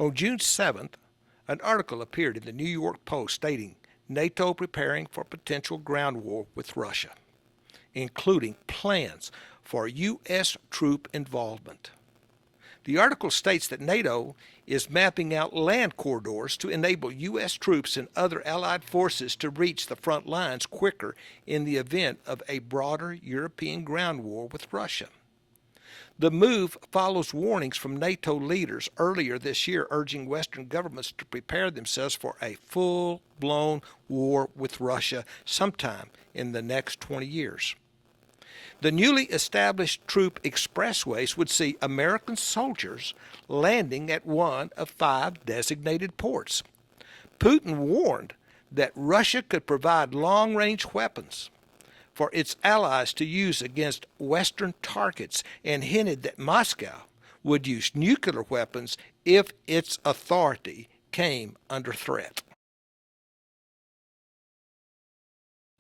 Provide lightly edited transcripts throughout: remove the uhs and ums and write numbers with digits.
On June 7th, an article appeared in the New York Post stating NATO preparing for potential ground war with Russia, including plans for U.S. troop involvement. The article states that NATO is mapping out land corridors to enable U.S. troops and other allied forces to reach the front lines quicker in the event of a broader European ground war with Russia. The move follows warnings from NATO leaders earlier this year urging Western governments to prepare themselves for a full-blown war with Russia sometime in the next 20 years. The newly established troop expressways would see American soldiers landing at one of 5 designated ports. Putin warned that Russia could provide long-range weapons for its allies to use against Western targets and hinted that Moscow would use nuclear weapons if its authority came under threat.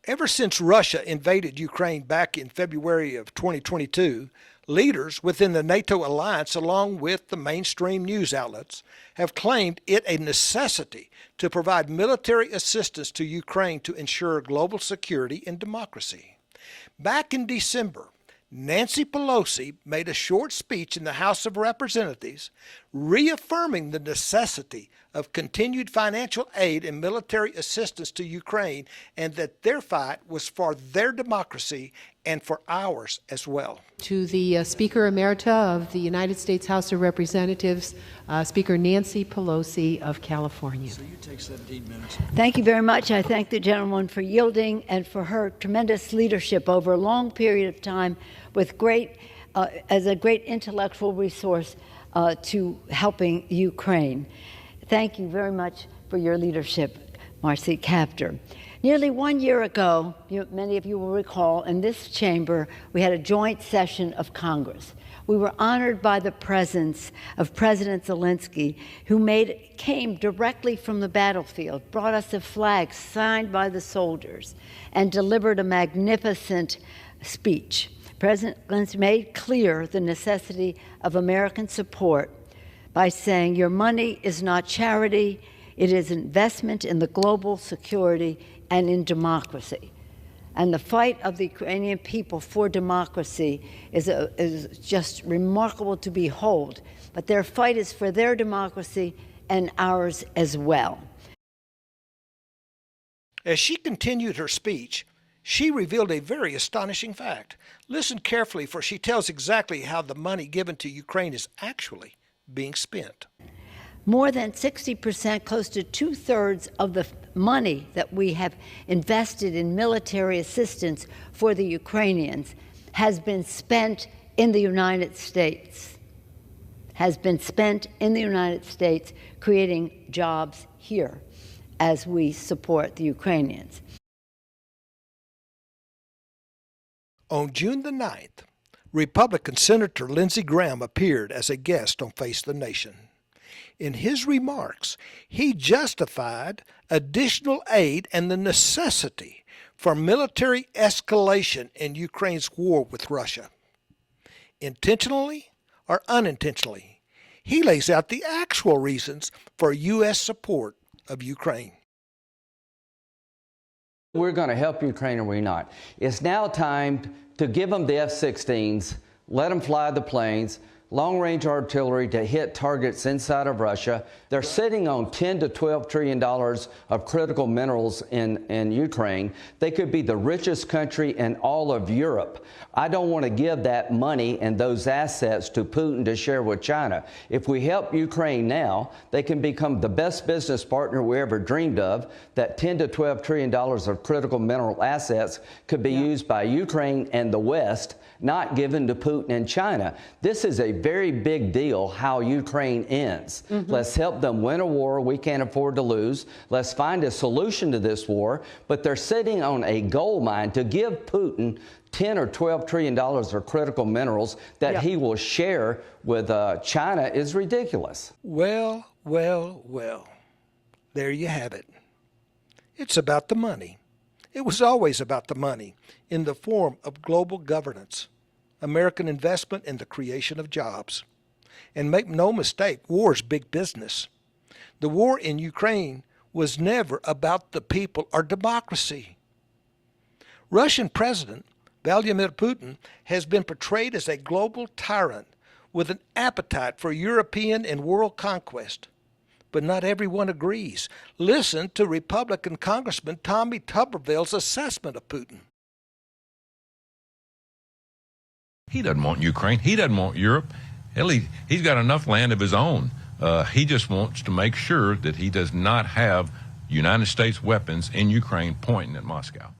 Ever since Russia invaded Ukraine back in February of 2022, leaders within the NATO alliance, along with the mainstream news outlets, have claimed it a necessity to provide military assistance to Ukraine to ensure global security and democracy. Back in December, Nancy Pelosi made a short speech in the House of Representatives reaffirming the necessity of continued financial aid and military assistance to Ukraine and that their fight was for their democracy and for ours as well. To the Speaker Emerita of the United States House of Representatives, Speaker Nancy Pelosi of California. So you take 17 minutes. Thank you very much. I thank the gentlewoman for yielding and for her tremendous leadership over a long period of time with as a great intellectual resource to helping Ukraine. Thank you very much for your leadership, Marcy Kaptur. Nearly 1 year ago, many of you will recall, in this chamber, we had a joint session of Congress. We were honored by the presence of President Zelensky, who came directly from the battlefield, brought us a flag signed by the soldiers, and delivered a magnificent speech. President Zelensky made clear the necessity of American support by saying, "Your money is not charity, it is investment in the global security and in democracy." And the fight of the Ukrainian people for democracy is just remarkable to behold. But their fight is for their democracy and ours as well. As she continued her speech, she revealed a very astonishing fact. Listen carefully, for she tells exactly how the money given to Ukraine is actually being spent. More than 60%, close to 2/3 of the money that we have invested in military assistance for the Ukrainians has been spent in the United States, creating jobs here as we support the Ukrainians. On June the 9th, Republican Senator Lindsey Graham appeared as a guest on Face the Nation. In his remarks, he justified additional aid and the necessity for military escalation in Ukraine's war with Russia. Intentionally or unintentionally, he lays out the actual reasons for U.S. support of Ukraine. We're going to help Ukraine or we're not. It's now time to give them the F-16s, let them fly the planes, long-range artillery to hit targets inside of Russia. They're sitting on $10 to $12 trillion of critical minerals in Ukraine. They could be the richest country in all of Europe. I don't want to give that money and those assets to Putin to share with China. If we help Ukraine now, they can become the best business partner we ever dreamed of. That $10 to $12 trillion of critical mineral assets could be used by Ukraine and the West, not given to Putin and China. This is a very big deal how Ukraine ends. Let's help them win a war we can't afford to lose. Let's find a solution to this war. But they're sitting on a gold mine to give Putin $10 or $12 trillion of critical minerals that he will share with China is ridiculous. Well, well, well. There you have it. It's about the money. It was always about the money in the form of global governance, American investment in the creation of jobs. And make no mistake, war's big business. The war in Ukraine was never about the people or democracy. Russian President Vladimir Putin has been portrayed as a global tyrant with an appetite for European and world conquest. But not everyone agrees. Listen to Republican Congressman Tommy Tuberville's assessment of Putin. He doesn't want Ukraine. He doesn't want Europe. Hell, he's got enough land of his own. He just wants to make sure that he does not have United States weapons in Ukraine pointing at Moscow.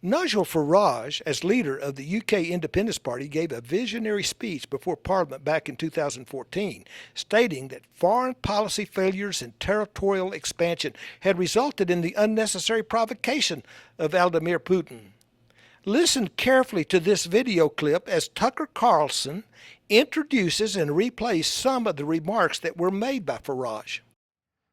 Nigel Farage, as leader of the UK Independence Party, gave a visionary speech before Parliament back in 2014, stating that foreign policy failures and territorial expansion had resulted in the unnecessary provocation of Vladimir Putin. Listen carefully to this video clip as Tucker Carlson introduces and replays some of the remarks that were made by Farage.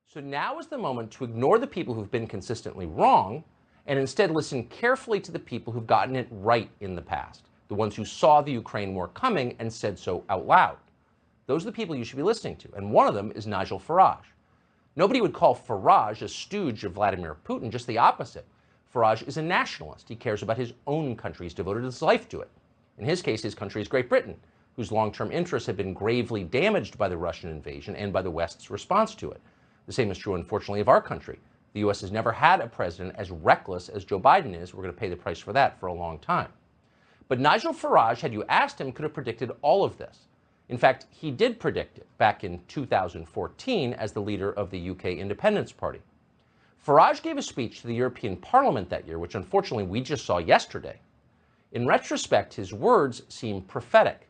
So now is the moment to ignore the people who've been consistently wrong and instead listen carefully to the people who've gotten it right in the past, the ones who saw the Ukraine war coming and said so out loud. Those are the people you should be listening to, and one of them is Nigel Farage. Nobody would call Farage a stooge of Vladimir Putin, just the opposite. Farage is a nationalist. He cares about his own country. He's devoted his life to it. In his case, his country is Great Britain, whose long-term interests have been gravely damaged by the Russian invasion and by the West's response to it. The same is true, unfortunately, of our country. The U.S. has never had a president as reckless as Joe Biden is. We're going to pay the price for that for a long time. But Nigel Farage, had you asked him, could have predicted all of this. In fact, he did predict it back in 2014 as the leader of the UK Independence Party. Farage gave a speech to the European Parliament that year, which unfortunately we just saw yesterday. In retrospect, his words seem prophetic.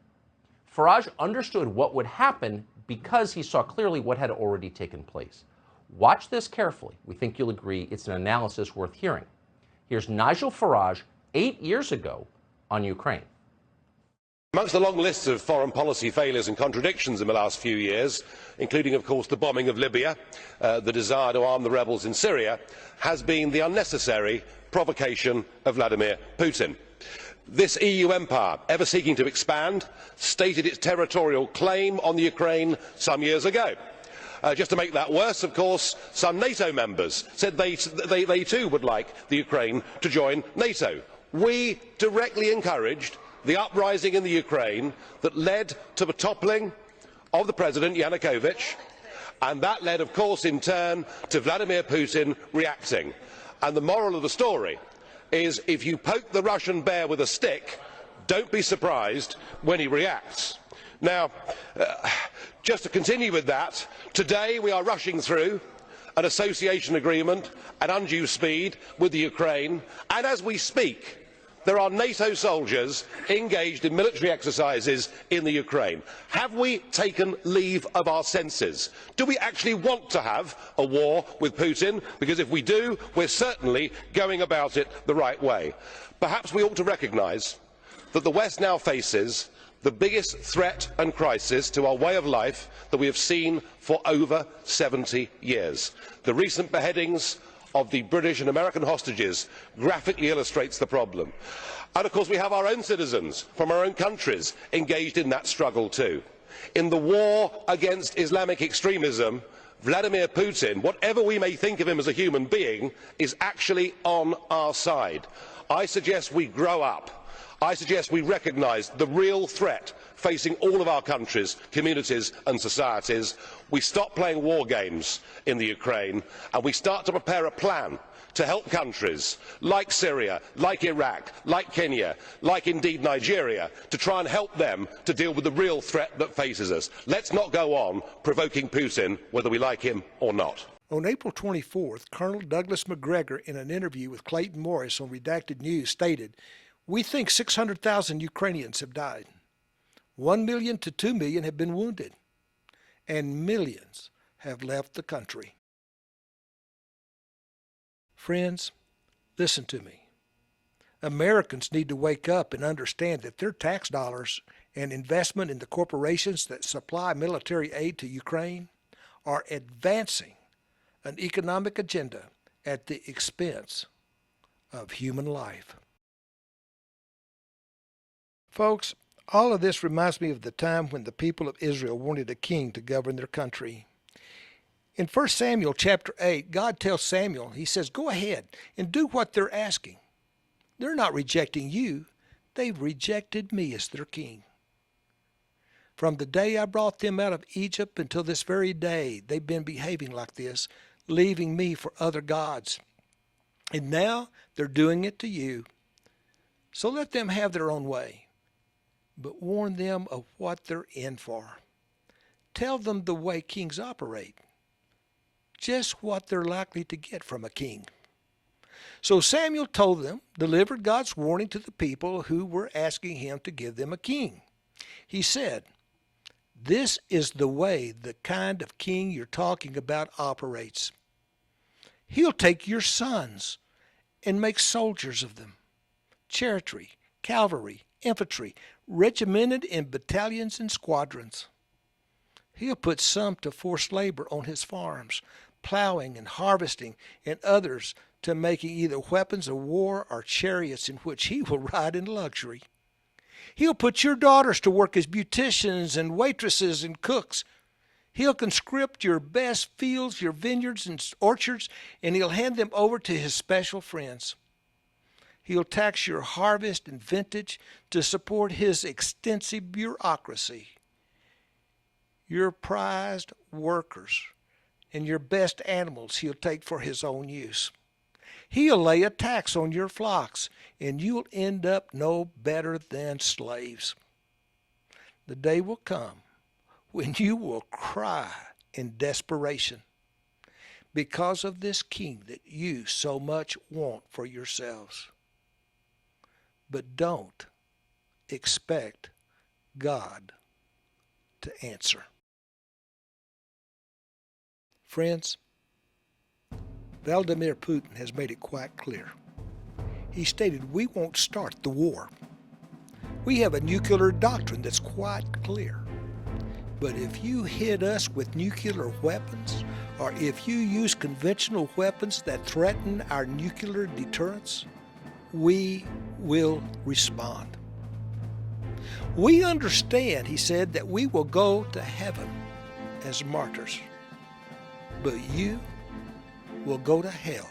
Farage understood what would happen because he saw clearly what had already taken place. Watch this carefully. We think you'll agree it's an analysis worth hearing. Here's Nigel Farage 8 years ago on Ukraine. Amongst the long lists of foreign policy failures and contradictions in the last few years, including of course the bombing of Libya, the desire to arm the rebels in Syria, has been the unnecessary provocation of Vladimir Putin. This EU empire, ever seeking to expand, stated its territorial claim on the Ukraine some years ago. Just to make that worse, of course, some NATO members said they too would like the Ukraine to join NATO. We directly encouraged the uprising in the Ukraine that led to the toppling of the President Yanukovych, and that led, of course, in turn to Vladimir Putin reacting. And the moral of the story is, if you poke the Russian bear with a stick, don't be surprised when he reacts. Now, just to continue with that, today we are rushing through an association agreement at undue speed with the Ukraine, and as we speak, there are NATO soldiers engaged in military exercises in the Ukraine. Have we taken leave of our senses? Do we actually want to have a war with Putin? Because if we do, we're certainly going about it the right way. Perhaps we ought to recognise that the West now faces the biggest threat and crisis to our way of life that we have seen for over 70 years. The recent beheadings of the British and American hostages graphically illustrates the problem. And of course we have our own citizens from our own countries engaged in that struggle too. In the war against Islamic extremism, Vladimir Putin, whatever we may think of him as a human being, is actually on our side. I suggest we grow up. I suggest we recognise the real threat facing all of our countries, communities and societies. We stop playing war games in the Ukraine and we start to prepare a plan to help countries like Syria, like Iraq, like Kenya, like indeed Nigeria, to try and help them to deal with the real threat that faces us. Let's not go on provoking Putin, whether we like him or not. On April 24th, Colonel Douglas McGregor, in an interview with Clayton Morris on Redacted News, stated, "We think 600,000 Ukrainians have died. 1 million to 2 million have been wounded, and millions have left the country." Friends, listen to me. Americans need to wake up and understand that their tax dollars and investment in the corporations that supply military aid to Ukraine are advancing an economic agenda at the expense of human life. Folks, All of this reminds me of the time when the people of Israel wanted a king to govern their country. In 1 Samuel chapter 8, God tells Samuel, he says, go ahead and do what they're asking. They're not rejecting you. They've rejected me as their king. From the day I brought them out of Egypt until this very day, they've been behaving like this, leaving me for other gods. And now they're doing it to you. So let them have their own way, but warn them of what they're in for. Tell them the way kings operate, just what they're likely to get from a king. So Samuel told them, delivered God's warning to the people who were asking him to give them a king. He said, this is the way the kind of king you're talking about operates. He'll take your sons and make soldiers of them. Chariotery, cavalry, infantry, regimented in battalions and squadrons. He'll put some to forced labor on his farms, plowing and harvesting, and others to making either weapons of war or chariots in which he will ride in luxury. He'll put your daughters to work as beauticians and waitresses and cooks. He'll conscript your best fields, your vineyards and orchards, and he'll hand them over to his special friends. He'll tax your harvest and vintage to support his extensive bureaucracy. Your prized workers and your best animals he'll take for his own use. He'll lay a tax on your flocks, and you'll end up no better than slaves. The day will come when you will cry in desperation because of this king that you so much want for yourselves. But don't expect God to answer. Friends, Vladimir Putin has made it quite clear. He stated, we won't start the war. We have a nuclear doctrine that's quite clear. But if you hit us with nuclear weapons, or if you use conventional weapons that threaten our nuclear deterrence, we will respond. We understand, he said, that we will go to heaven as martyrs, but you will go to hell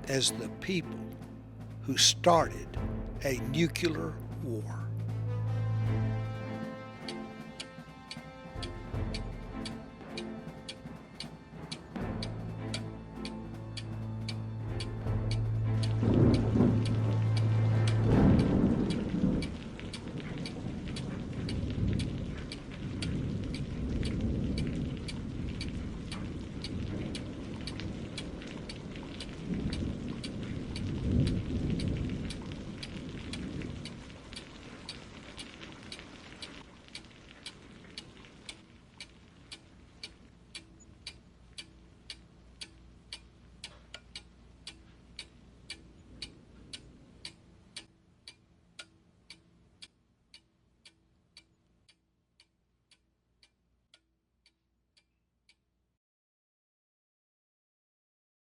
as the people who started a nuclear war.